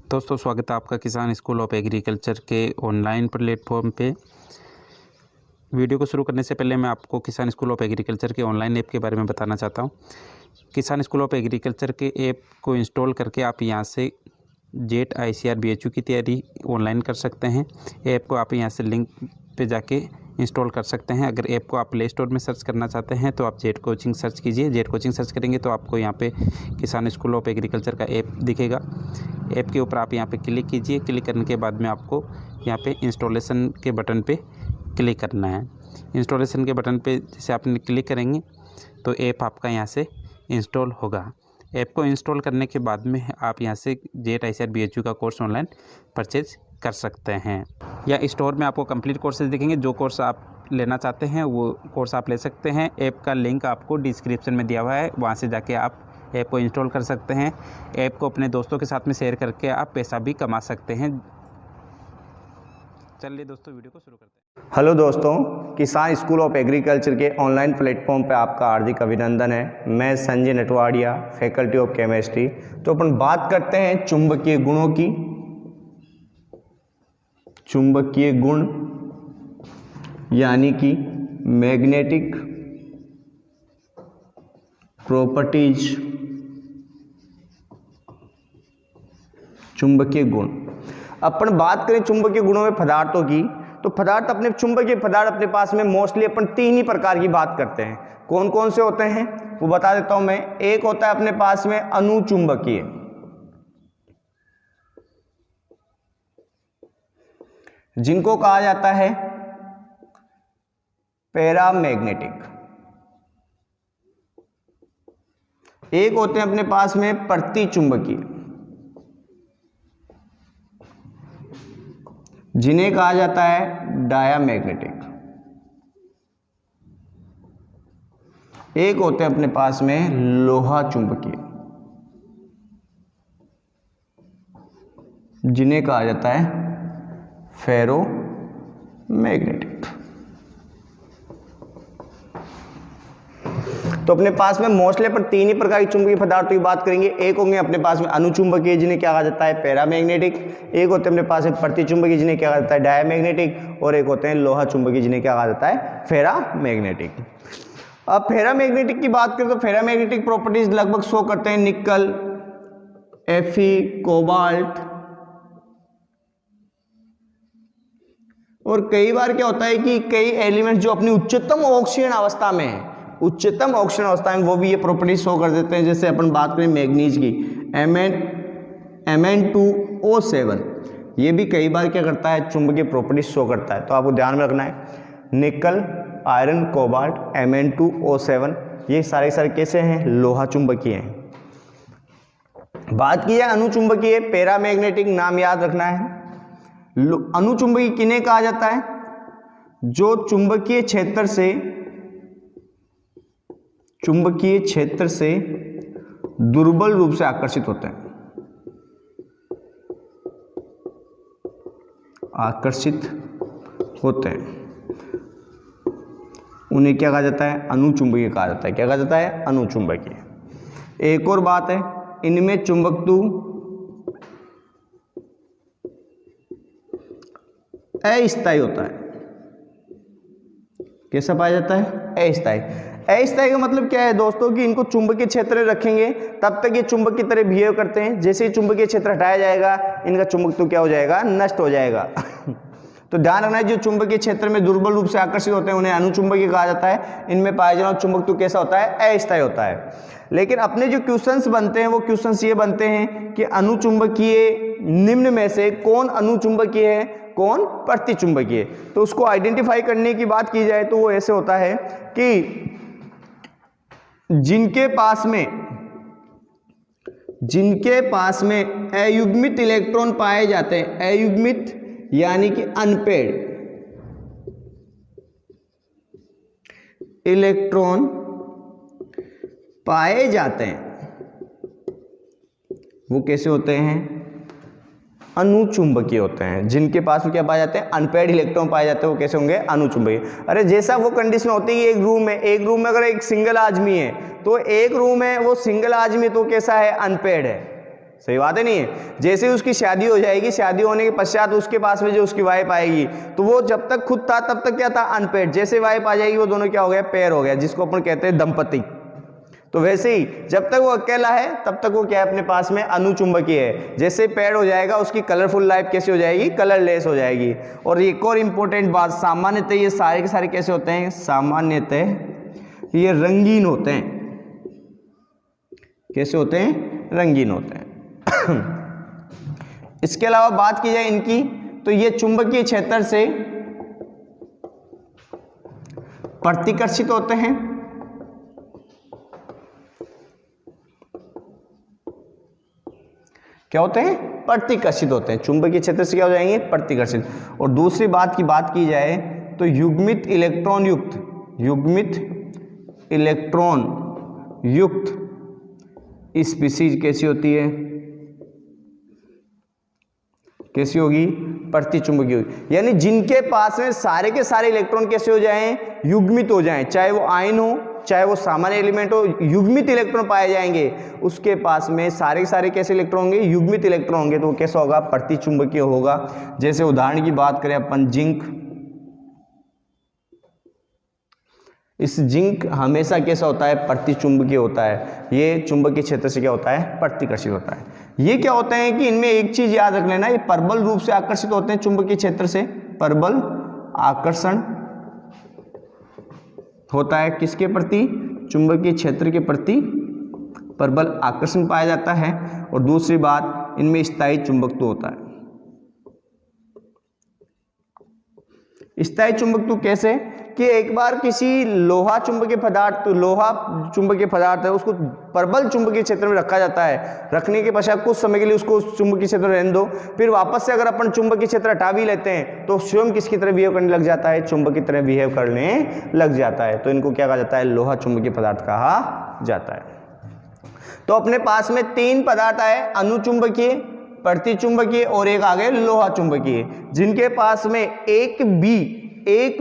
दोस्तों स्वागत है आपका किसान स्कूल ऑफ एग्रीकल्चर के ऑनलाइन प्लेटफॉर्म पे। वीडियो को शुरू करने से पहले मैं आपको किसान स्कूल ऑफ एग्रीकल्चर के ऑनलाइन ऐप के बारे में बताना चाहता हूँ। किसान स्कूल ऑफ एग्रीकल्चर के ऐप को इंस्टॉल करके आप यहाँ से जेट ICAR BHU की तैयारी ऑनलाइन कर सकते हैं। ऐप को आप यहाँ से लिंक पे जाके इंस्टॉल कर सकते हैं। अगर ऐप को आप प्ले स्टोर में सर्च करना चाहते हैं तो आप जेट कोचिंग सर्च कीजिए। जेट कोचिंग सर्च करेंगे तो आपको यहाँ पे किसान स्कूल ऑफ एग्रीकल्चर का ऐप दिखेगा। ऐप के ऊपर आप यहाँ पे क्लिक कीजिए। क्लिक करने के बाद में आपको यहाँ पे इंस्टॉलेशन के बटन पे क्लिक करना है। इंस्टॉलेशन के बटन पे जैसे आपने क्लिक करेंगे तो ऐप आपका यहाँ से इंस्टॉल होगा। ऐप को इंस्टॉल करने के बाद में आप यहाँ से जेट ICAR BHU का कोर्स ऑनलाइन परचेज कर सकते हैं। या स्टोर में आपको कंप्लीट कोर्सेज दिखेंगे। जो कोर्स आप लेना चाहते हैं वो कोर्स आप ले सकते हैं। ऐप का लिंक आपको डिस्क्रिप्शन में दिया हुआ है, वहाँ से जाके आप ऐप को इंस्टॉल कर सकते हैं। ऐप को अपने दोस्तों के साथ में शेयर करके आप पैसा भी कमा सकते हैं। चलिए दोस्तों वीडियो को शुरू करते हैं। हेलो दोस्तों, किसान स्कूल ऑफ एग्रीकल्चर के ऑनलाइन प्लेटफॉर्म पे आपका हार्दिक अभिनंदन है। मैं Sanjay Natwadia, faculty of chemistry. तो अपन बात करते हैं चुंबकीय गुणों की। चुंबकीय गुण यानी कि मैग्नेटिक प्रॉपर्टीज। चुंबकीय गुण, अपन बात करें चुंबकीय गुणों में पदार्थों की, तो पदार्थ अपने चुंबकीय पदार्थ अपने पास में मोस्टली अपन तीन ही प्रकार की बात करते हैं। कौन कौन से होते हैं वो बता देता हूं मैं। एक होता है अपने पास में अनुचुंबकीय, जिनको कहा जाता है पैरामैग्नेटिक। एक होते हैं अपने पास में प्रतिचुंबकीय, जिन्हें कहा जाता है डायामैग्नेटिक। एक होते हैं अपने पास में लोहा चुंबकीय, जिन्हें कहा जाता है फेरोमैग्नेटिक। तो अपने पास में मोस्टली पर तीन ही प्रकार की चुंबकीय पदार्थों की बात करेंगे। एक होंगे अपने पास में अनुचुंबकीय, जिन्हें क्या कहा जाता है पैरामैग्नेटिक। एक होते हैं अपने पास में प्रतिचुंबकीय, जिन्हें क्या कहा जाता है डायामैग्नेटिक। और एक होते हैं लोहा चुंबकीय, जिन्हें क्या कहा जाता है फेरामैग्नेटिक। अब फेरामैग्नेटिक की बात करें तो फेरामैग्नेटिक प्रॉपर्टीज लगभग शो करते हैं निकल, Fe, कोबाल्ट। और कई बार क्या होता है कि कई एलिमेंट जो अपनी उच्चतम ऑक्सीजन अवस्था में है, उच्चतम ऑक्सीजन अवस्था में, वो भी ये प्रॉपर्टी शो कर देते हैं। जैसे अपन बात करें मैग्नीज की, Mn2O7, ये भी कई बार क्या करता है चुंबकीय प्रॉपर्टी शो करता है। तो आपको ध्यान में रखना है निकल, आयरन, कोबाल्ट, Mn2O7 ये सारे कैसे हैं, लोहा चुंबकीय हैं। बात की है अनुचुंबकीय पैरामैग्नेटिक, नाम याद रखना है। अनुचुंबकीय किन्हें कहा जाता है, जो चुंबकीय क्षेत्र से दुर्बल रूप से आकर्षित होते हैं। उन्हें क्या कहा जाता है, अनुचुंबकीय कहा जाता है। क्या कहा जाता है, अनुचुंबकीय। एक और बात है, इनमें चुंबकत्व अस्थायी होता है। कैसा पाया जाता है, अस्थायी। अस्थायी का मतलब क्या है दोस्तों, कि इनको चुंबकीय क्षेत्र में रखेंगे तब तक ये चुंबक की तरह बिहेव करते हैं। जैसे ही चुंबकीय क्षेत्र हटाया जाएगा इनका चुंबकत्व क्या हो जाएगा, नष्ट हो जाएगा। तो ध्यान रखना है, जो चुंबकीय क्षेत्र में दुर्बल रूप से आकर्षित होते हैं उन्हें अनुचुंबकीय कहा जाता है। इनमें पाया जाना चुंबकत्व कैसा होता है, अस्थायी होता है। लेकिन अपने जो क्वेश्चंस बनते हैं वो क्वेश्चंस ये बनते हैं कि अनुचुंबकीय निम्न में से कौन अनुचुंबकीय है, कौन प्रतिचुंबकीय। तो उसको आइडेंटिफाई करने की बात की जाए तो वो ऐसे होता है कि जिनके पास में अयुग्मित इलेक्ट्रॉन पाए जाते हैं, अयुग्मित यानी कि अनपेड इलेक्ट्रॉन पाए जाते हैं, वो कैसे होते हैं, अनुचुंबकीय होते हैं। जिनके पास में क्या पाए जाते हैं, अनपेड इलेक्ट्रॉन पाए जाते हैं, वो कैसे होंगे, अनुचुंबकीय। अरे जैसा वो कंडीशन होती है, एक रूम में अगर एक सिंगल आदमी है तो एक रूम है वो सिंगल आदमी तो कैसा है, अनपेड है, सही बात है नहीं है। जैसे ही उसकी शादी हो जाएगी, शादी होने के पश्चात उसके पास में जो उसकी वाइफ आएगी, तो वो जब तक खुद था तब तक क्या था, अनपेड। जैसे वाइफ आ जाएगी वो दोनों क्या हो गया, पेयर हो गया, जिसको अपन कहते हैं दंपति। तो वैसे ही जब तक वो अकेला है तब तक वो क्या है, अपने पास में अनुचुंबकीय है। जैसे पेयर हो जाएगा उसकी कलरफुल लाइफ कैसी हो जाएगी, कलरलेस हो जाएगी। और एक और इंपॉर्टेंट बात, सामान्यतः ये सारे के सारे कैसे होते हैं, सामान्यतः ये रंगीन होते हैं। कैसे होते हैं, रंगीन होते हैं। इसके अलावा बात की जाए इनकी, तो ये चुंबकीय क्षेत्र से प्रतिकर्षित होते हैं। क्या होते हैं, प्रतिकर्षित होते हैं। चुंबकीय क्षेत्र से क्या हो जाएंगे, प्रतिकर्षित। और दूसरी बात की जाए तो युग्मित इलेक्ट्रॉन युक्त स्पीशीज कैसी होती है, कैसी होगी, प्रतिचुंबकीय होगी। यानी जिनके पास में सारे के सारे इलेक्ट्रॉन कैसे हो जाएं, युग्मित हो जाएं, चाहे वो आयन हो चाहे वो सामान्य एलिमेंट हो, युग्मित इलेक्ट्रॉन पाए जाएंगे। उसके पास में सारे के सारे कैसे इलेक्ट्रॉन होंगे, युग्मित इलेक्ट्रॉन होंगे। तो वो कैसा होगा, प्रतिचुंबकीय होगा। जैसे उदाहरण की बात करें अपन, जिंक। इस जिंक हमेशा कैसा होता है, प्रतिचुंबकीय होता है। ये चुंबकीय क्षेत्र से क्या होता है, प्रतिकर्षित होता है। ये क्या होता है कि इनमें एक चीज याद रख लेना, ये प्रबल रूप से आकर्षित होते हैं चुंबकीय क्षेत्र से। प्रबल आकर्षण होता है किसके प्रति, चुंबकीय क्षेत्र के प्रति प्रबल आकर्षण पाया जाता है। और दूसरी बात, इनमें स्थायी चुंबकत्व होता है। स्थायी चुंबकत्व कैसे, कि एक बार किसी लोहा चुंबकीय पदार्थ है, उसको प्रबल चुंबकीय क्षेत्र में रखा जाता है। रखने के पश्चात कुछ समय के लिए उसको चुंबकीय क्षेत्र में रहने दो, फिर वापस से अगर अपन चुंबकीय क्षेत्र हटा भी लेते हैं तो स्वयं किसकी तरह बिहेव करने लग जाता है, चुंबक की तरह बिहेव करने लग जाता है। तो इनको क्या कहा जाता है, लोहा चुंबकीय पदार्थ कहा जाता है। तो अपने पास में 3 पदार्थ आए, अनुचुंबकीय, प्रतिचुंबकीय और एक आगे लोहा चुंबकीय। जिनके पास में एक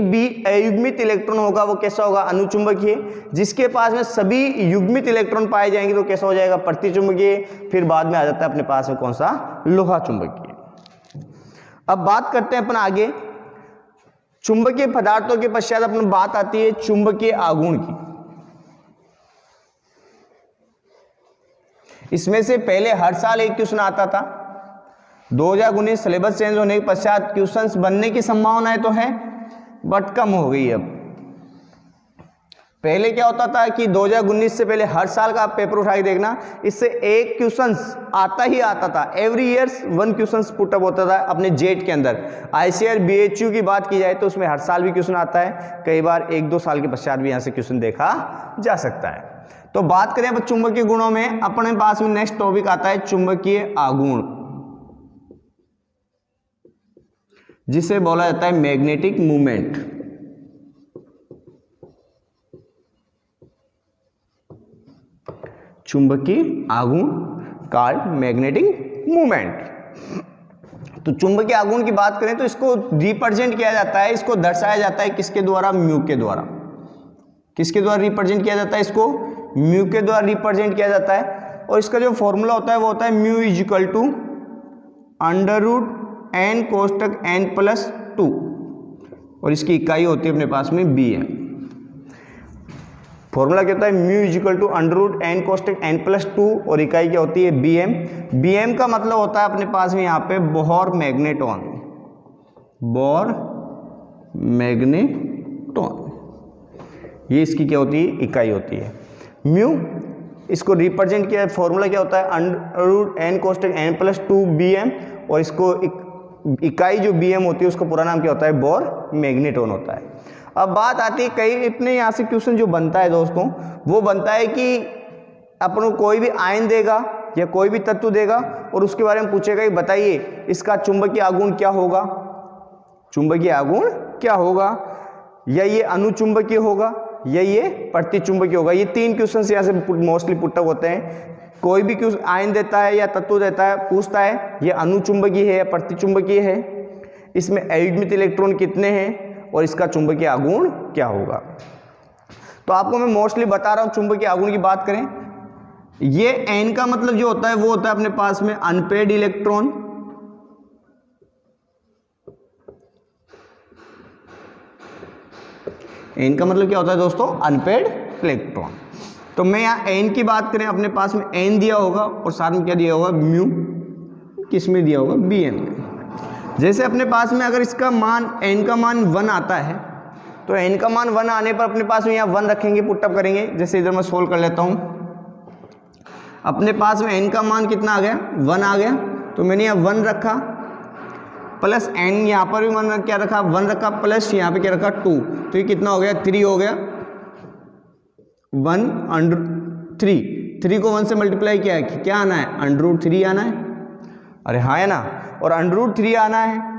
भी अयुग्मित इलेक्ट्रॉन होगा वो कैसा होगा, अनुचुंबकीय। जिसके पास में सभी युग्मित इलेक्ट्रॉन पाए जाएंगे तो कैसा हो जाएगा, प्रतिचुंबकीय। फिर बाद में आ जाता है अपने पास में कौन सा, लोहा चुंबकीय। अब बात करते हैं अपन आगे चुंबकीय पदार्थों के पश्चात अपन बात आती है चुंबकीय आघूर्ण की। इसमें से पहले हर साल एक क्वेश्चन आता था। 2019 सिलेबस चेंज होने के पश्चात क्वेश्चंस बनने की संभावनाएं तो है बट कम हो गई। अब पहले क्या होता था कि 2019 से पहले हर साल का आप पेपर उठा के देखना, इससे एक क्वेश्चंस आता ही आता था। एवरी ईयर्स 1 क्वेश्चंस पुटअप होता था अपने जेट के अंदर। आईसीआर बीएचयू की बात की जाए तो उसमें हर साल भी क्वेश्चन आता है, कई बार 1-2 साल के पश्चात भी यहाँ से क्वेश्चन देखा जा सकता है। तो बात करें अब चुंबकीय गुणों में, अपने पास में नेक्स्ट टॉपिक आता है चुंबकीय आघूर्ण, जिसे बोला जाता है मैग्नेटिक मूवमेंट। चुंबकीय आघूर्ण कॉल्ड मैग्नेटिक मूवमेंट। तो चुंबकीय आघूर्ण की बात करें तो इसको रिप्रेजेंट किया जाता है, इसको दर्शाया जाता है किसके द्वारा, म्यू के द्वारा। किसके द्वारा रिप्रेजेंट किया जाता है, इसको म्यू के द्वारा रिप्रेजेंट किया जाता है। और इसका जो फॉर्मूला होता है वो होता है म्यू इजिकल टू √n कोष्टक n+2 और इसकी इकाई होती है अपने पास में bm। फॉर्मूला क्या होता है, म्यू इजिकल टू √n कोष्टक n+2 और इकाई क्या होती है bm। bm का मतलब होता है अपने पास में यहाँ पे बोहर मैग्नेटॉन, बोहर मैग्नेटॉन, ये इसकी क्या होती है, इकाई होती है। म्यू इसको रिप्रेजेंट किया, फॉर्मूला क्या होता है √n कोष्टक n+2 bm और इसको इकाई जो bm होती है उसका पूरा नाम क्या होता है, बोहर मैग्नेटॉन होता है। अब बात आती है कई इतने यहाँ से क्वेश्चन जो बनता है दोस्तों, वो बनता है कि अपन को कोई भी आयन देगा या कोई भी तत्व देगा और उसके बारे में पूछेगा कि बताइए इसका चुंबकीय आघूर्ण क्या होगा, चुंबकीय आघूर्ण क्या होगा, या ये अनुचुंबकीय होगा या ये प्रतिचुंबकीय होगा। ये 3 क्वेश्चन यहाँ से मोस्टली पुटअप होते हैं। कोई भी क्वेश्चन आयन देता है या तत्व देता है, पूछता है ये अनुचुंबकीय है या प्रतिचुंबकीय है, इसमें अयुग्मित इलेक्ट्रॉन कितने हैं और इसका चुंबकीय आघूर्ण क्या होगा। तो आपको मैं मोस्टली बता रहा हूँ चुंबकीय आघूर्ण की बात करें ये एन का मतलब जो होता है वो होता है अपने पास में अनपेड इलेक्ट्रॉन, एन का मतलब क्या होता है दोस्तों, अनपेड इलेक्ट्रॉन। तो मैं यहाँ एन की बात करें, अपने पास में एन दिया होगा और साथ में क्या दिया होगा, म्यू, किस में दिया होगा, बी एन में। जैसे अपने पास में अगर इसका मान एन का मान 1 आता है तो एन का मान 1 आने पर अपने पास में यहाँ 1 रखेंगे, पुटअप करेंगे। जैसे इधर मैं सोल्व कर लेता हूँ, अपने पास में एन का मान कितना आ गया, 1 आ गया, तो मैंने यहाँ 1 रखा प्लस एन, यहाँ पर भी मैंने क्या रखा, 1 रखा प्लस यहाँ पे क्या रखा 2, तो ये कितना हो गया, 3 हो गया। 3 को 1 से मल्टीप्लाई किया है, क्या आना है, √3 आना है, अरे हाँ है ना, और √3 आना है।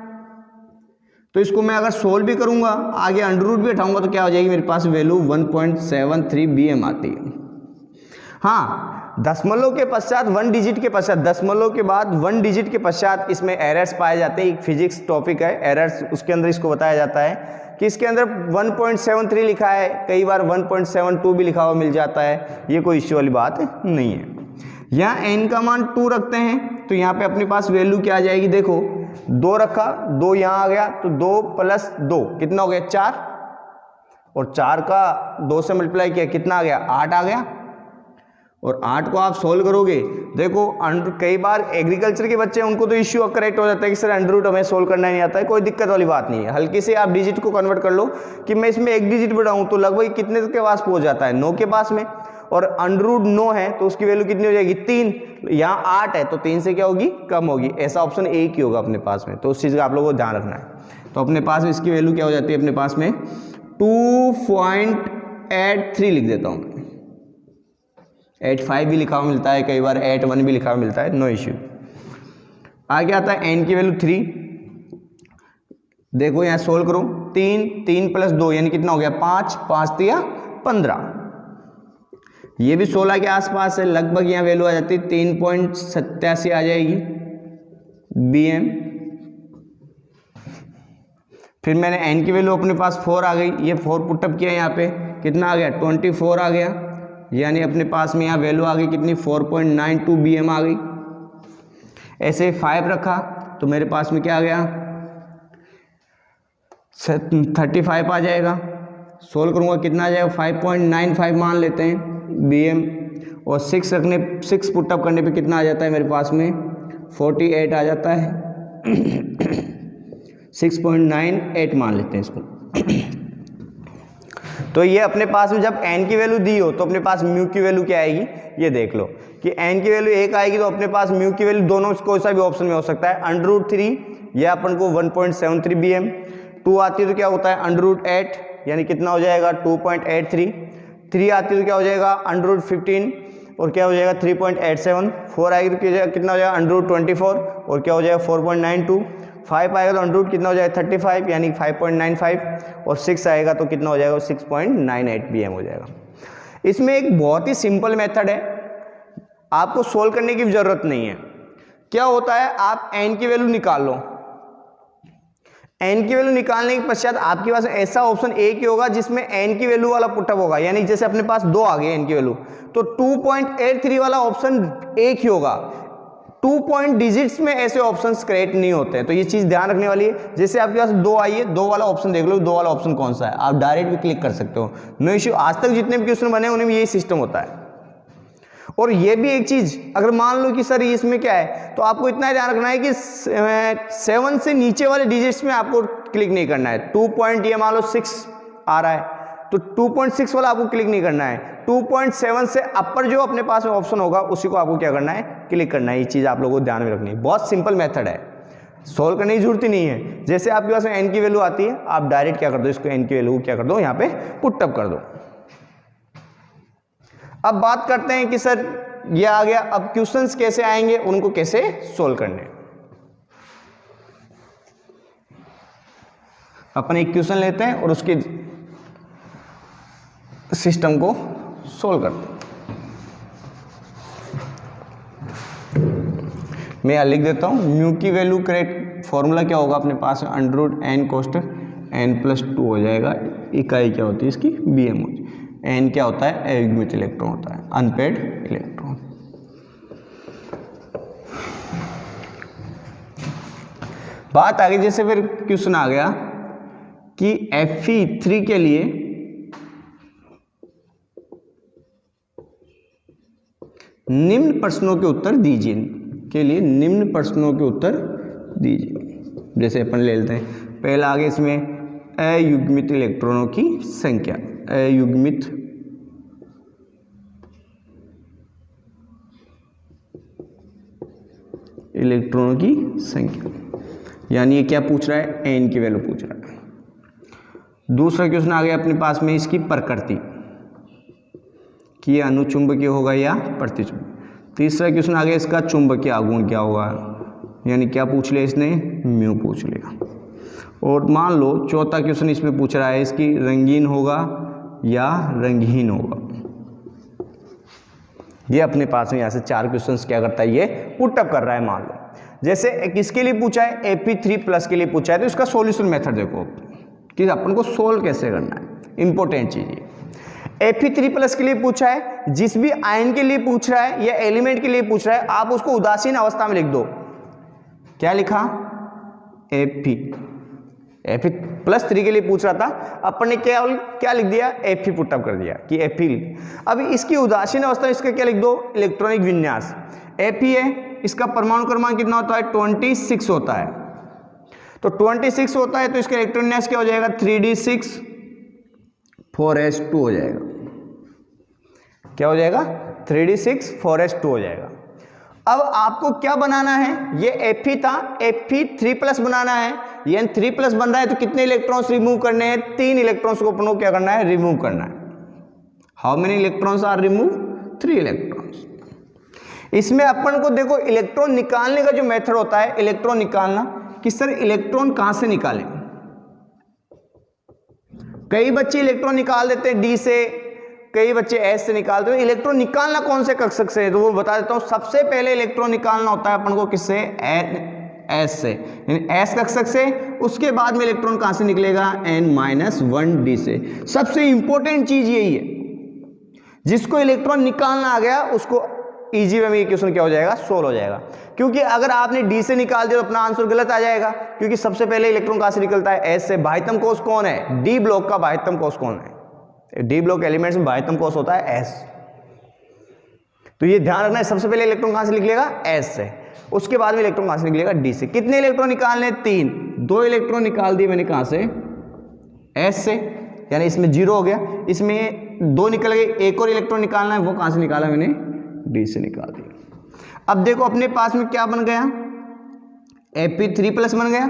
तो इसको मैं अगर सोल्व भी करूंगा, आगे अंडर भी हटाऊंगा तो क्या हो जाएगी, मेरे पास वैल्यू 1.73 BM आती है। हाँ, दशमलव के पश्चात 1 डिजिट के पश्चात, दशमलव के बाद 1 डिजिट के पश्चात इसमें एरर्स पाए जाते हैं। एक फिजिक्स टॉपिक है एरर्स, उसके अंदर इसको बताया जाता है कि इसके अंदर 1.73 लिखा है, कई बार 1.72 भी लिखा हुआ मिल जाता है, ये कोई इश्यू वाली बात नहीं है। यहाँ n का मान 2 रखते हैं तो यहाँ पे अपने पास वैल्यू क्या आ जाएगी, देखो 2 रखा, 2 यहाँ आ गया, तो 2 + 2 कितना हो गया, 4, और 4 का 2 से मल्टीप्लाई किया कितना आ गया, 8 आ गया। और 8 को आप सोल्व करोगे, देखो कई बार एग्रीकल्चर के बच्चे उनको तो इश्यू करेक्ट हो जाता है कि सर अंडर हमें सोल्व करना नहीं आता है, कोई दिक्कत वाली बात नहीं है। हल्की से आप डिजिट को कन्वर्ट कर लो कि मैं इसमें 1 डिजिट बढ़ाऊं तो लगभग कितने के पास पहुंच जाता है, 9 के पास में, और √9 है तो उसकी वैल्यू कितनी हो जाएगी, 3। यहाँ 8 है तो 3 से क्या होगी, कम होगी। ऐसा ऑप्शन एक ही होगा अपने पास में, तो उस चीज़ का आप लोगों को ध्यान रखना है। तो अपने पास में इसकी वैल्यू क्या हो जाती है, अपने पास में 2.83 लिख देता हूँ। 85 भी लिखा हुआ मिलता है, कई बार 81 भी लिखा हुआ मिलता है, नो इश्यू। आगे आता है n की वैल्यू 3। देखो यहाँ सोल्व करो, 3 + 2 यानी कितना हो गया, 5, 5 × 15, ये भी 16 के आसपास है, लगभग यहाँ वैल्यू आ जाती है 3.87 आ जाएगी BM। फिर मैंने n की वैल्यू अपने पास 4 आ गई, ये 4 पुटअप किया, यहाँ पे कितना आ गया, 24 आ गया, यानी अपने पास में यहाँ वैल्यू आ गई कितनी, 4.92 BM आ गई। ऐसे 5 रखा तो मेरे पास में क्या आ गया, 35 आ जाएगा। सोल्व करूँगा कितना आ जाएगा, 5.95 मान लेते हैं BM। और 6 रखने, 6 पुटअप करने पे कितना आ जाता है मेरे पास में, 48 आ जाता है। 6.98 मान लेते हैं इसको। तो ये अपने पास में जब n की वैल्यू दी हो तो अपने पास म्यू की वैल्यू क्या आएगी, ये देख लो कि n की वैल्यू 1 आएगी तो अपने पास म्यू की वैल्यू दोनों कोई सा भी ऑप्शन में हो सकता है। √3 ये अपन को 1.73 BM, 2 आती है तो क्या होता है, √8 यानी कितना हो जाएगा, 2.83, 3 आती है तो क्या हो जाएगा, √15 और क्या हो जाएगा 3.87, 4 आएगी तो कितना हो जाएगा, √24 और क्या हो जाएगा 4.92, 5 आएगा तो √ कितना हो जाएगा 35 यानी 5.95, और 6 आएगा तो कितना हो जाएगा 6.98 BM हो जाएगा। इसमें एक बहुत ही सिंपल मेथड है, आपको सोल्व करने की भी जरूरत नहीं है। क्या होता है, आप n की वैल्यू निकाल लो, n की वैल्यू निकालने के पश्चात आपके पास ऐसा ऑप्शन एक ही होगा जिसमें n की वैल्यू वाला पुटअप होगा, यानी जैसे अपने पास 2 आ गए n की वैल्यू तो 2.83 वाला ऑप्शन एक ही होगा। 2 पॉइंट डिजिट्स में ऐसे ऑप्शंस क्रिएट नहीं होते हैं, तो ये चीज ध्यान रखने वाली है। जैसे आपके पास 2 आई है, 2 वाला ऑप्शन देख लो, 2 वाला ऑप्शन कौन सा है, आप डायरेक्ट भी क्लिक कर सकते हो, नो इश्यू। आज तक जितने भी क्वेश्चन बने उनमें यही सिस्टम होता है। और ये भी एक चीज, अगर मान लो कि सर इसमें क्या है, तो आपको इतना ध्यान रखना है कि 7 से नीचे वाले डिजिट्स में आपको क्लिक नहीं करना है। 2 पॉइंट ये मान लो 6 आ रहा है तो 2.6 वाला आपको क्लिक नहीं करना है। 2.7 से अपर जो अपने पास में ऑप्शन होगा उसी को आपको क्या करना है, क्लिक करना है। ये चीज आप लोगों को ध्यान में रखनी है, बहुत सिंपल मेथड है, सोल्व करने की जरूरत ही नहीं है। जैसे आपके पास में n की वैल्यू आती है, आप डायरेक्ट क्या कर दो, इसको n की वैल्यू क्या कर दो, यहाँ पे पुटअप कर दो। अब बात करते हैं कि सर ये आ गया, अब क्वेश्चंस कैसे आएंगे, उनको कैसे सोल्व करने। अपन एक क्वेश्चन लेते हैं और उसके सिस्टम को सोल्व करते हैं। मैं यहाँ लिख देता हूँ, म्यू की वैल्यू करेक्ट फॉर्मूला क्या होगा अपने पास, √n कोष्टक n+2 हो जाएगा। इकाई क्या होती है इसकी, BM हो जाएगी। n क्या होता है, अयुग्मित इलेक्ट्रॉन होता है, अनपेड इलेक्ट्रॉन। बात आगे जैसे फिर क्वेश्चन आ गया कि Fe3 के लिए निम्न प्रश्नों के उत्तर दीजिए, के लिए निम्न प्रश्नों के उत्तर दीजिए। जैसे अपन ले लेते हैं, पहला आगे इसमें अयुग्मित इलेक्ट्रॉनों की संख्या, अयुग्मित इलेक्ट्रॉनों की संख्या, यानी ये क्या पूछ रहा है, एन की वैल्यू पूछ रहा है। दूसरा क्वेश्चन आ गया अपने पास में इसकी प्रकृति, कि ये अनुचुंबकीय होगा या प्रतिचुंबकीय। तीसरा क्वेश्चन आ गया इसका चुंबकीय आघूर्ण क्या होगा, यानी क्या पूछ लिया इसने, म्यू पूछ लिया। और मान लो चौथा क्वेश्चन इसमें पूछ रहा है इसकी रंगीन होगा या रंगहीन होगा। ये अपने पास में यहाँ से 4 क्वेश्चंस क्या करता है, ये पुटअप कर रहा है। मान लो जैसे किसके लिए पूछा है, Fe3+ के लिए पूछा है, तो इसका सॉल्यूशन मेथड देखो कि अपन को सोल्व कैसे करना है, इंपॉर्टेंट चीज है। Fe3+ के लिए पूछा है, जिस भी आयन के लिए पूछ रहा है या एलिमेंट के लिए पूछ रहा है, आप उसको उदासीन अवस्था में लिख दो। क्या लिखा, Fe+3 के लिए पूछ रहा था, अपन ने क्या लिख दिया, Fe पुटअप कर दिया कि Fe। अब इसकी उदासीन अवस्था में इसका क्या लिख दो, इलेक्ट्रॉनिक विन्यास। Fe है, इसका परमाणु क्रमांक कितना होता है, 26 होता है। तो 26 होता है तो इसका इलेक्ट्रॉन विन्यास क्या हो जाएगा, 3d6 4s2 हो जाएगा। क्या हो जाएगा, 3d6 4s2 हो जाएगा। अब आपको क्या बनाना है, ये Fe था, Fe3+ बनाना है, यानी 3+ बन रहा है तो कितने इलेक्ट्रॉन्स रिमूव करने हैं, 3 इलेक्ट्रॉन्स को अपन को क्या करना है, रिमूव करना है। How many electrons are remove, 3 electrons. इसमें अपन को देखो इलेक्ट्रॉन निकालने का जो मेथड होता है, इलेक्ट्रॉन निकालना, कि सर इलेक्ट्रॉन कहां से निकालें। कई बच्चे इलेक्ट्रॉन निकाल देते हैं डी से, कई बच्चे एस से निकालते हैं। इलेक्ट्रॉन निकालना कौन से कक्षक से है, तो वो बता देता हूं। सबसे पहले इलेक्ट्रॉन निकालना होता है अपन को किससे, एस से, यानी एस कक्षक से। उसके बाद में इलेक्ट्रॉन कहां से निकलेगा, n-1d से। सबसे इंपॉर्टेंट चीज यही है, जिसको इलेक्ट्रॉन निकालना आ गया उसको इजी वे में ये क्वेश्चन क्या हो जाएगा, सोल्व हो जाएगा। क्योंकि अगर आपने डी से निकाल दिया तो अपना आंसर गलत आ जाएगा, क्योंकि सबसे पहले इलेक्ट्रॉन कहां से निकलता है, एस से। बाह्यतम कोष कौन है, डी ब्लॉक का बाह्यतम कोष कौन है, डी ब्लॉक एलिमेंट्स में बाह्यतम कोष होता है एस। तो ये ध्यान रखना है, सबसे पहले इलेक्ट्रॉन कहां से निकलेगा, एस से। उसके बाद में इलेक्ट्रॉन कहां से निकलेगा, डी से। कितने इलेक्ट्रॉन निकालने, 3। 2 इलेक्ट्रॉन निकाल दिए मैंने कहां से, एस से, यानी इसमें 0 हो गया। इसमें 2 निकल गए, एक और इलेक्ट्रॉन निकालना है, वो कहां से निकाला मैंने, डी से निकाल दिया। अब देखो अपने पास में क्या बन गया, Fe3+ बन गया।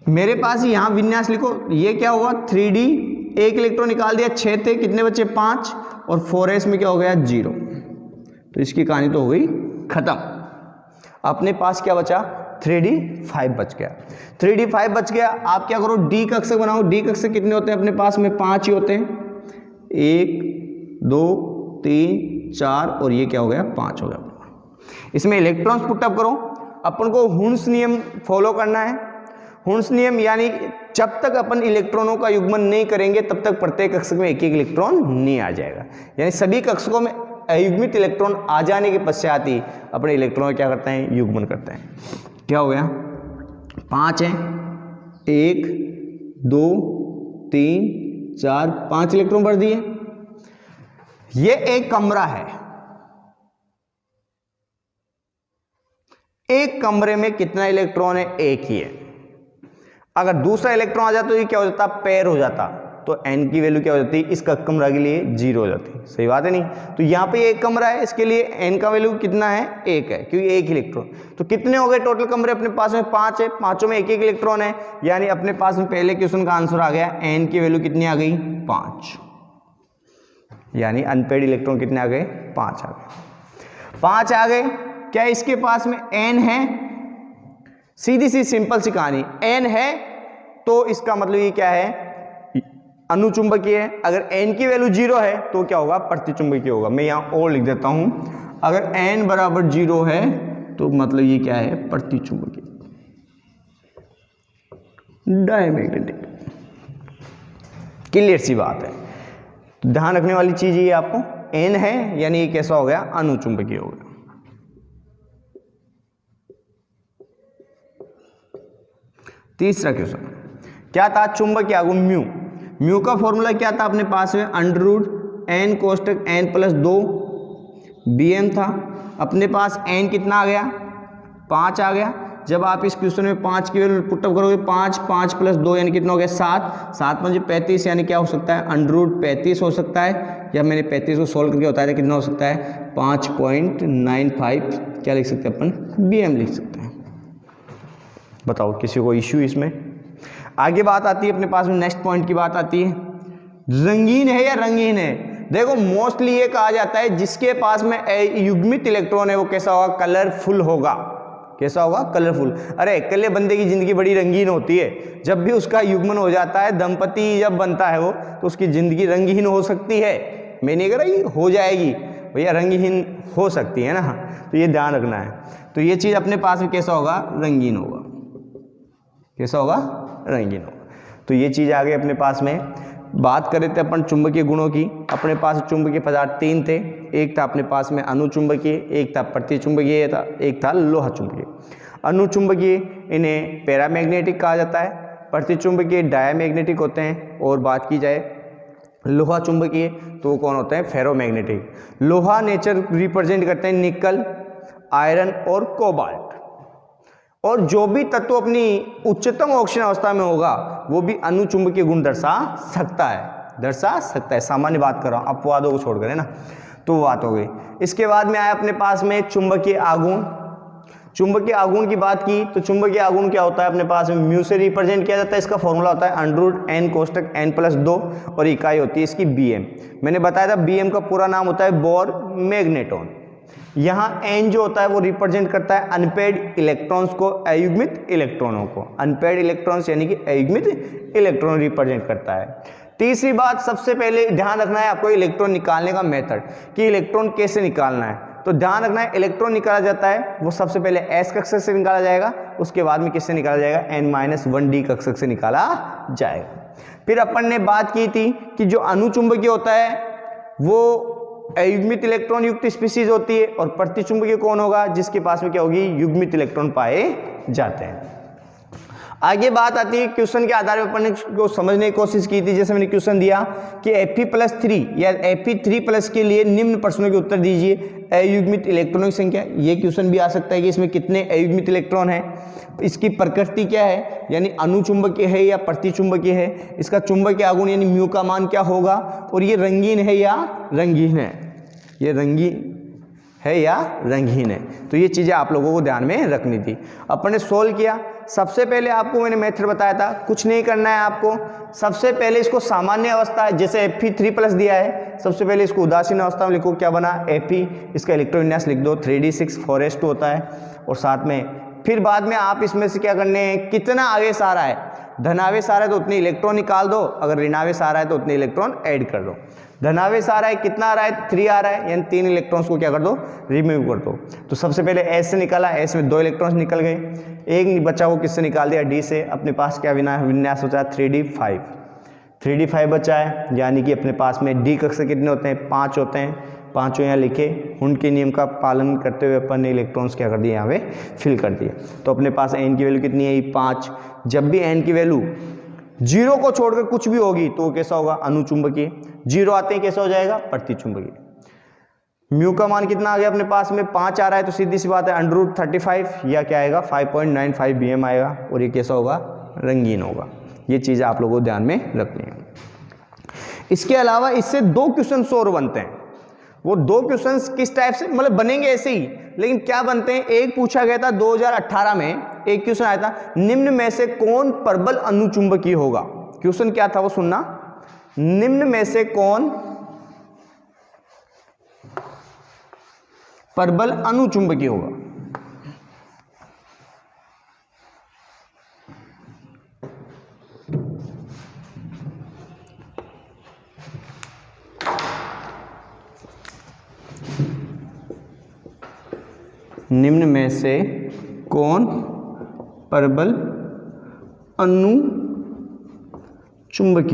मेरे पास यहां विन्यास लिखो, ये क्या हुआ, 3d, एक इलेक्ट्रॉन निकाल दिया, 6 थे, कितने बचे, 5, और 4s में क्या हो गया, 0। तो इसकी कहानी तो हो गई खत्म। अपने पास क्या बचा, 3d5 बच गया। 3d5 बच गया। आप क्या करो, डी कक्षक बनाओ। डी कक्षक कितने होते हैं अपने पास में, 5 ही होते हैं। 1 2 3 4 और ये क्या हो गया, 5 हो गया। इसमें इलेक्ट्रॉन्स पुटअप करो। अपन को हुन्स नियम फॉलो करना है। हुन्स नियम यानी जब तक अपन इलेक्ट्रॉनों का युग्मन नहीं करेंगे तब तक प्रत्येक कक्षक में एक एक इलेक्ट्रॉन नहीं आ जाएगा। यानी सभी कक्षकों में अयुग्मित इलेक्ट्रॉन आ जाने के पश्चात ही अपने इलेक्ट्रॉन क्या करते हैं, युग्मन करते हैं। क्या हो गया, 5 है, 1 2 3 4 5 इलेक्ट्रॉन भर दिए। ये एक कमरा है, एक कमरे में कितना इलेक्ट्रॉन है, एक ही है। अगर दूसरा इलेक्ट्रॉन आ जाता तो ये क्या हो जाता, पेयर हो जाता, तो n की वैल्यू क्या हो जाती, इसका कमरा के लिए 0 हो जाती। सही बात है नहीं। तो यहां पे एक कमरा है, इसके लिए n का वैल्यू कितना है, 1 है, क्योंकि एक इलेक्ट्रॉन। तो कितने हो गए टोटल कमरे अपने पास में, 5 है। पांचों में एक एक इलेक्ट्रॉन है, यानी अपने पास में पहले क्वेश्चन का आंसर आ गया, n की वैल्यू कितनी आ गई, 5। यानी अनपेड इलेक्ट्रॉन कितने आ गए, 5 आ गए। 5 आ गए। क्या इसके पास में n है, सीधी सी सिंपल सी कहानी, n है तो इसका मतलब ये क्या है, अनुचुंबकीय है। अगर n की वैल्यू 0 है तो क्या होगा, प्रतिचुंबकीय होगा। मैं यहां और लिख देता हूं, अगर n बराबर 0 है तो मतलब ये क्या है, प्रतिचुंबकीय, डायमैग्नेटिक। क्लियर सी बात है। ध्यान रखने वाली चीज ये आपको, n है यानी ये कैसा हो गया, अनुचुंबकीय हो गया। तीसरा क्वेश्चन क्या था, चुंबकीय आघूर्ण म्यू। म्यू का फॉर्मूला क्या था अपने पास में, √n कोष्टक n प्लस 2 bm था। अपने पास n कितना आ गया, 5 आ गया। जब आप इस क्वेश्चन में 5 की वैल्यू पुटअप करोगे, 5 प्लस 2 यानी कितना हो गया 7, 7 5 35 यानी क्या हो सकता है, √35 हो सकता है। या मैंने 35 को सोल्व करके बताया था कितना हो सकता है, 5.95 क्या लिख सकते हैं अपन, bm लिख सकते हैं। बताओ किसी को इश्यू इसमें। आगे बात आती है अपने पास में, नेक्स्ट पॉइंट की बात आती है, रंगीन है या रंगीन है। देखो मोस्टली ये कहा जाता है जिसके पास में युग्मित इलेक्ट्रॉन है वो कैसा होगा, कलरफुल होगा। कैसा होगा, कलरफुल। अरे अकेले बंदे की जिंदगी बड़ी रंगीन होती है, जब भी उसका युग्मन हो जाता है, दंपति जब बनता है वो, तो उसकी जिंदगी रंगहीन हो सकती है। मैं नहीं कह रहा हो जाएगी भैया, रंगहीन हो सकती है ना, तो ये ध्यान रखना है। तो ये चीज अपने पास में कैसा होगा, रंगीन होगा। कैसा होगा, रंगीन होगा। तो ये चीज आ गई अपने पास में। बात करें थे अपन चुंबकीय गुणों की, अपने पास चुंबकीय पदार्थ 3 थे। एक था अपने पास में अनुचुंबकीय, एक था प्रतिचुंबकीय था, एक था लोहा चुंबकीय। अनुचुंबकीय इन्हें पैरामैग्नेटिक कहा जाता है, प्रतिचुंबकीय डायमैग्नेटिक होते हैं, और बात की जाए लोहा चुंबकीय तो कौन होते हैं, फेरोमैग्नेटिक। लोहा नेचर रिप्रेजेंट करते हैं निकल, आयरन और कोबाल्ट। और जो भी तत्व अपनी उच्चतम ऑक्सीजन अवस्था में होगा वो भी अनुचुंबकीय गुण दर्शा सकता है, सामान्य बात कर रहा हूं, अपवादों को छोड़कर, है ना। तो वो बात हो गई। इसके बाद में आया अपने पास में चुंबकीय आघूर्ण। चुंबकीय आघूर्ण की बात की तो चुंबकीय आघूर्ण क्या होता है अपने पास में, म्यू से रिप्रेजेंट किया जाता है। इसका फॉर्मूला होता है √n कोष्टक n प्लस 2 और इकाई होती है इसकी bm। मैंने बताया था bm का पूरा नाम होता है बोर मैग्नेटॉन। यहाँ n जो होता है वो रिप्रेजेंट करता है अनपेड इलेक्ट्रॉन्स को, अयुग्मित इलेक्ट्रॉनों को। अनपेड इलेक्ट्रॉन्स यानी कि अयुग्मित इलेक्ट्रॉन रिप्रेजेंट करता है। तीसरी बात, सबसे पहले ध्यान रखना है आपको इलेक्ट्रॉन निकालने का मेथड, कि इलेक्ट्रॉन कैसे निकालना है। तो ध्यान रखना है इलेक्ट्रॉन निकाला जाता है वो सबसे पहले s कक्षक से निकाला जाएगा, उसके बाद में किससे निकाला जाएगा, n-1d कक्षक से निकाला जाएगा। फिर अपन ने बात की थी कि जो अनुचुंबकीय होता है वो अयुग्मित इलेक्ट्रॉन युक्त स्पीशीज होती है, और प्रतिचुंबकीय कौन होगा, जिसके पास में क्या होगी, युग्मित इलेक्ट्रॉन पाए जाते हैं। आगे बात आती है क्वेश्चन के आधार पर अपन को समझने की कोशिश की थी। जैसे मैंने क्वेश्चन दिया कि Fe+3 या Fe3+ के लिए निम्न प्रश्नों के उत्तर दीजिए। अयुग्मित इलेक्ट्रॉनों की संख्या, ये क्वेश्चन भी आ सकता है कि इसमें कितने अयुग्मित इलेक्ट्रॉन है, इसकी प्रकृति क्या है, यानी अनुचुंबकीय है या प्रतिचुंबकीय है, इसका चुंबकीय आघूर्ण यानी म्यू का मान क्या होगा, और ये रंगीन है या रंगीन है, ये रंगीन है या रंगहीन है। तो ये चीजें आप लोगों को ध्यान में रखनी थी। अपन ने सोल्व किया। सबसे पहले आपको मैंने मेथड बताया था, कुछ नहीं करना है आपको। सबसे पहले इसको सामान्य अवस्था, जैसे Fe3+ दिया है, सबसे पहले इसको उदासीन अवस्था में लिखो। क्या बना, Fe, इसका इलेक्ट्रोविन्यास लिख दो, 3d6 4s2 होता है। और साथ में फिर बाद में आप इसमें से क्या करने हैं, कितना आवेश आ रहा है, धनावेश आ रहा है तो उतने इलेक्ट्रॉन निकाल दो, अगर ऋणावेश आ रहा है तो उतने इलेक्ट्रॉन ऐड कर दो। धनावेश आ रहा है, कितना आ रहा है, 3 आ रहा है, यानी 3 इलेक्ट्रॉन्स को क्या कर दो, रिमूव कर दो। तो सबसे पहले S से निकाला, S में 2 इलेक्ट्रॉन्स निकल गए, एक बच्चा वो किससे निकाल दिया, D से। अपने पास क्या विन्यास बचा है, 3d5 बचा है, यानी कि अपने पास में D कक्षक कितने होते हैं, 5 होते हैं। 5 यहाँ लिखे, हुंड के नियम का पालन करते हुए अपन ने इलेक्ट्रॉन्स क्या कर दिए, यहाँ पे फिल कर दिए। तो अपने पास n की वैल्यू कितनी है, 5। जब भी n की वैल्यू 0 को छोड़कर कुछ भी होगी तो वो कैसा होगा, अनुचुंबकीय। 0 आते हैं कैसा हो जाएगा, प्रतिचुंबकीय। म्यू का मान कितना आ गया अपने पास में, 5 आ रहा है, तो सीधी सी बात है √35 या क्या आएगा, 5.95 bm आएगा, और ये कैसा होगा, रंगीन होगा। ये चीज़ आप लोगों को ध्यान में रखनी है। इसके अलावा इससे 2 क्वेश्चन और बनते हैं। वो 2 क्वेश्चंस किस टाइप से, मतलब बनेंगे ऐसे ही, लेकिन क्या बनते हैं। एक पूछा गया था 2018 में, एक क्वेश्चन आया था, निम्न में से कौन प्रबल अनुचुंबकीय होगा। क्वेश्चन क्या था वो सुनना, निम्न में से कौन प्रबल अनुचुंबकीय होगा। निम्न में से कौन प्रबल अनुचुंबकीय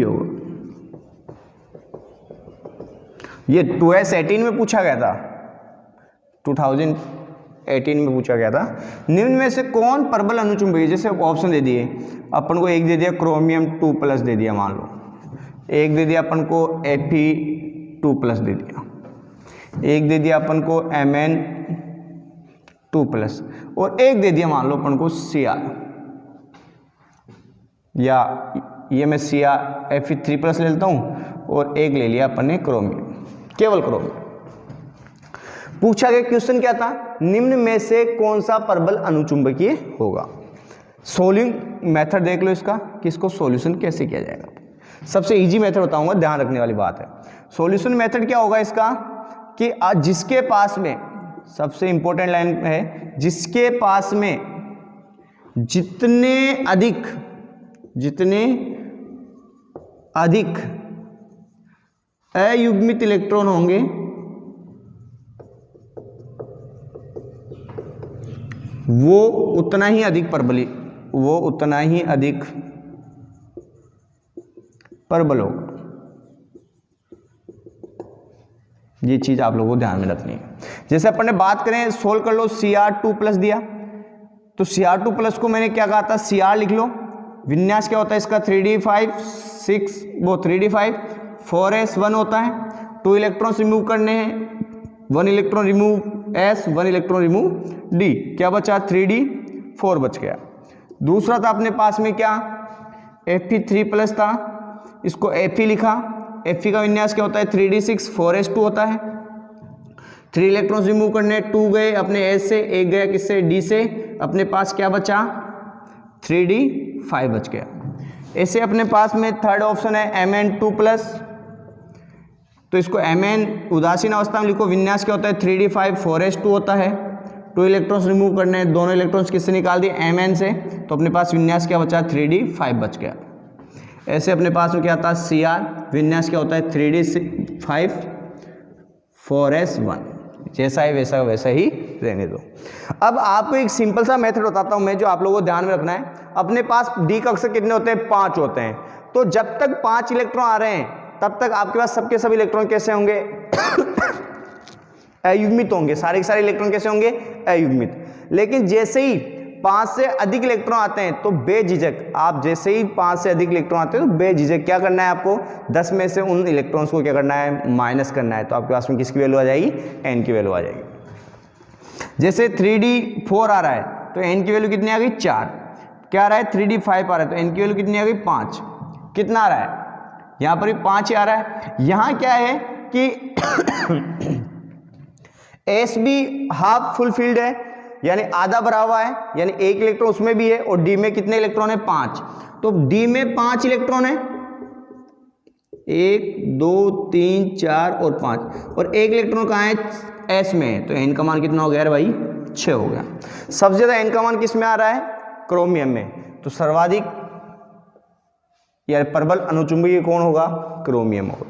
होगा। ये 2018 में पूछा गया था, 2018 18 में पूछा गया था। निम्न में से कौन प्रबल अनुचुंबकीय, जैसे ऑप्शन दे दिए अपन को, एक दे दिया क्रोमियम 2+ दे दिया मान लो, एक दे दिया अपन को Fe2+ दे दिया, एक दे दिया अपन को Mn2+, और एक दे दिया मान लो अपन को Cr, या ये मैं Fe3+ ले लेता हूँ और एक ले लिया अपन ने क्रोमियम, केवल क्रोमियम। पूछा गया क्वेश्चन क्या था, निम्न में से कौन सा प्रबल अनुचुंबकीय होगा। सोल्विंग मेथड देख लो इसका कि इसको सॉल्यूशन कैसे किया जाएगा। सबसे इजी मेथड बताऊंगा, ध्यान रखने वाली बात है। सॉल्यूशन मेथड क्या होगा इसका कि आज जिसके पास में, सबसे इंपॉर्टेंट लाइन है, जिसके पास में जितने अधिक अयुग्मित इलेक्ट्रॉन होंगे वो उतना ही अधिक प्रबल होगा। ये चीज आप लोगों को ध्यान में रखनी है। जैसे अपन ने बात करें, सोल्व कर लो, Cr2+ दिया तो Cr2+ को मैंने क्या कहा था, Cr लिख लो। विन्यास क्या होता है इसका 3d5 6, वो 3d5 4s1 होता है। 2 इलेक्ट्रॉन्स रिमूव करने हैं, 1 electron remove s, 1 electron remove d, क्या बचा 3d4 बच गया। दूसरा था अपने पास में क्या, Fe3+ था, इसको Fe लिखा। Fe का विन्यास क्या होता है 3d6 4s2 होता है। 3 इलेक्ट्रॉन्स रिमूव करने, 2 गए अपने s से, 1 गया किससे d से, अपने पास क्या बचा 3d5 बच गया। ऐसे अपने पास में थर्ड ऑप्शन है Mn2+, तो इसको Mn उदासीन अवस्था में लिखो। विन्यास क्या होता है 3d5 4s2 होता है। 2 इलेक्ट्रॉन्स रिमूव करने हैं, दोनों इलेक्ट्रॉन्स किससे निकाल दिए Mn से, तो अपने पास विन्यास क्या बचा 3d5 बच गया। ऐसे अपने पास में क्या था Cr, विन्यास क्या होता है 3d5 4s1, जैसा है वैसा ही रहने दो। अब आपको एक सिंपल सा मेथड बताता हूं मैं, जो आप लोगों को ध्यान में रखना है। अपने पास d कक्षक कितने होते हैं 5 होते हैं, तो जब तक 5 इलेक्ट्रॉन आ रहे हैं तब तक आपके पास सबके सब इलेक्ट्रॉन कैसे होंगे अयुग्मित होंगे। सारे के सारे इलेक्ट्रॉन कैसे होंगे अयुग्मित। लेकिन जैसे ही 5 से अधिक इलेक्ट्रॉन आते हैं तो बेझिझक, आप जैसे ही 5 से अधिक इलेक्ट्रॉन आते हैं तो बेझिझक क्या करना है आपको, 10 में से उन इलेक्ट्रॉन्स को क्या करना है माइनस करना है। तो आपके पास में किसकी वैल्यू आ जाएगी n की वैल्यू आ जाएगी। जैसे 3d4 आ रहा है तो n की वैल्यू कितनी आ गई 4, क्या आ रहा है 3d5 आ रहा है तो n की वैल्यू कितनी आ गई 5, कितना आ रहा है यहाँ पर भी 5 ही आ रहा है। यहाँ क्या है कि s भी हाफ फुल फील्ड है, यानी आधा भरा हुआ है, यानी 1 इलेक्ट्रॉन उसमें भी है, और d में कितने इलेक्ट्रॉन है 5, तो d में 5 इलेक्ट्रॉन है, 1 2 3 4 और 5, और 1 इलेक्ट्रॉन कहाँ है s में है, तो n का मान कितना हो गया भाई 6 हो गया। सबसे ज्यादा n का मान किस में आ रहा है क्रोमियम में, तो सर्वाधिक या प्रबल अनुचुंबकीय कौन होगा क्रोमियम होगा।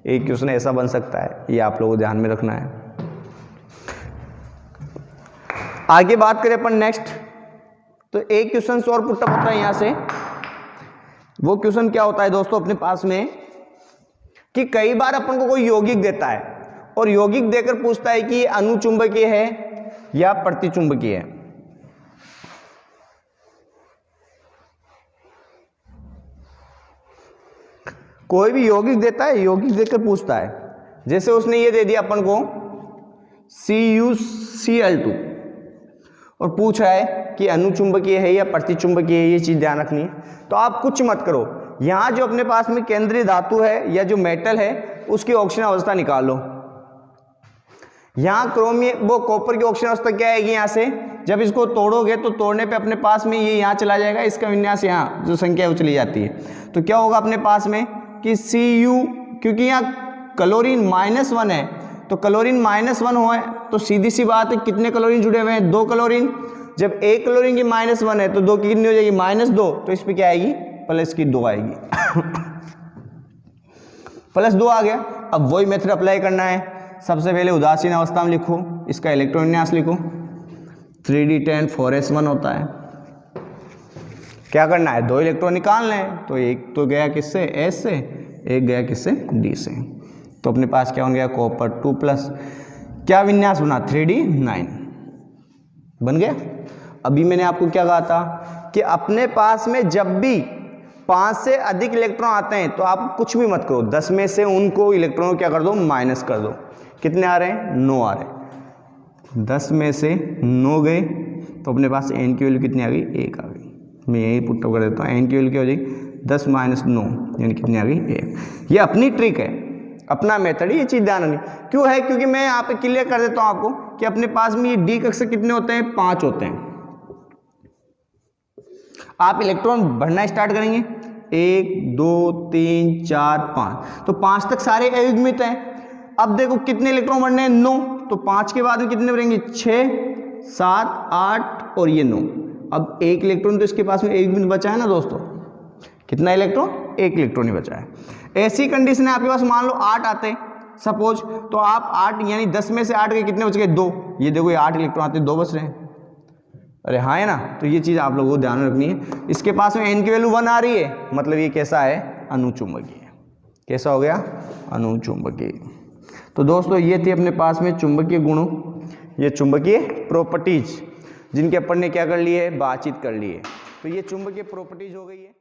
एक क्वेश्चन ऐसा बन सकता है, ये आप लोगों को ध्यान में रखना है। आगे बात करें अपन नेक्स्ट, तो एक क्वेश्चन और पुटअप होता है यहाँ से। वो क्वेश्चन क्या होता है दोस्तों अपने पास में कि कई बार अपन को कोई यौगिक देता है और यौगिक देकर पूछता है कि अनुचुंबकीय है या प्रतिचुंबकीय है। कोई भी यौगिक देता है, यौगिक देकर पूछता है, जैसे उसने ये दे दिया अपन को CuCl2 और पूछ रहा है कि अनुचुंबकीय है या प्रतिचुंबकीय है, ये चीज ध्यान रखनी है। तो आप कुछ मत करो, यहाँ जो अपने पास में केंद्रीय धातु है या जो मेटल है उसकी ऑक्सीजन अवस्था निकालो। यहाँ क्रोमियम वो कॉपर की ऑक्सीजन अवस्था क्या आएगी, यहाँ से जब इसको तोड़ोगे तो तोड़ने पे अपने पास में ये यहाँ चला जाएगा, इसका विन्यास यहाँ जो संख्या है वो चली जाती है। तो क्या होगा अपने पास में कि Cu, क्योंकि यहाँ क्लोरीन -1 है, तो क्लोरीन -1 हो है तो सीधी सी बात है कितने क्लोरीन जुड़े हुए हैं 2 क्लोरीन। जब एक क्लोरीन की -1 है तो 2 की कितनी हो जाएगी -2, तो इस पे क्या आएगी प्लस की 2 आएगी +2 आ गया। अब वही मेथड अप्लाई करना है। सबसे पहले उदासीन अवस्था में लिखो, इसका इलेक्ट्रॉन विन्यास लिखो, 3d10 4s1 होता है। क्या करना है 2 इलेक्ट्रॉन निकालने हैं, तो एक तो गया किससे s से, एक गया किससे d से, तो अपने पास क्या हो गया कॉपर 2+, क्या विन्यास बना 3d9। बन गया। अभी मैंने आपको क्या कहा था कि अपने पास में जब भी 5 से अधिक इलेक्ट्रॉन आते हैं तो आप कुछ भी मत करो, 10 में से उनको इलेक्ट्रॉन क्या कर दो, माइनस कर दो। कितने आ रहे हैं, 9 आ रहे हैं। 10 में से 9 गए तो अपने पास एन की वैल्यू कितनी आ गई, 1 आ गई। मैं यही पुट अप कर देता हूँ, एन की वैल्यू क्या हो जाएगी, 10 - 9 यानी कितनी आ गई, 1। ये अपनी ट्रिक है, अपना मेथड है, ये चीज़ ध्यान रखनी। क्यों है, क्योंकि मैं यहाँ पे क्लियर कर देता हूँ आपको कि अपने पास में ये डी कक्षा कितने होते हैं, 5 होते हैं। आप इलेक्ट्रॉन भरना स्टार्ट करेंगे, 1 2 3 4 5, तो 5 तक सारे अयुग्मित हैं। अब देखो कितने इलेक्ट्रॉन भरने हैं, 9, तो 5 के बाद में कितने भरेंगे, 6 7 8 और ये 9। अब 1 इलेक्ट्रॉन तो इसके पास में अयुग्मित बचा है ना दोस्तों, कितना इलेक्ट्रॉन, 1 इलेक्ट्रॉन ही बचा है। ऐसी कंडीशन है आपके पास, मान लो 8 आते हैं सपोज, तो आप 8 यानी 10 में से 8 के कितने बच गए, 2। ये देखो ये 8 इलेक्ट्रॉन आते हैं, 2 बच रहे हैं। अरे हाँ है ना, तो ये चीज़ आप लोगों को ध्यान रखनी है। इसके पास में एन की वैल्यू 1 आ रही है, मतलब ये कैसा है, अनुचुंबकीय। कैसा हो गया, अनुचुंबकीय। तो दोस्तों ये थी अपने पास में चुंबकीय गुणों, ये चुंबकीय प्रॉपर्टीज, जिनके अपन ने क्या कर लिए, बातचीत कर लिए। तो ये चुंबकीय प्रॉपर्टीज हो गई है।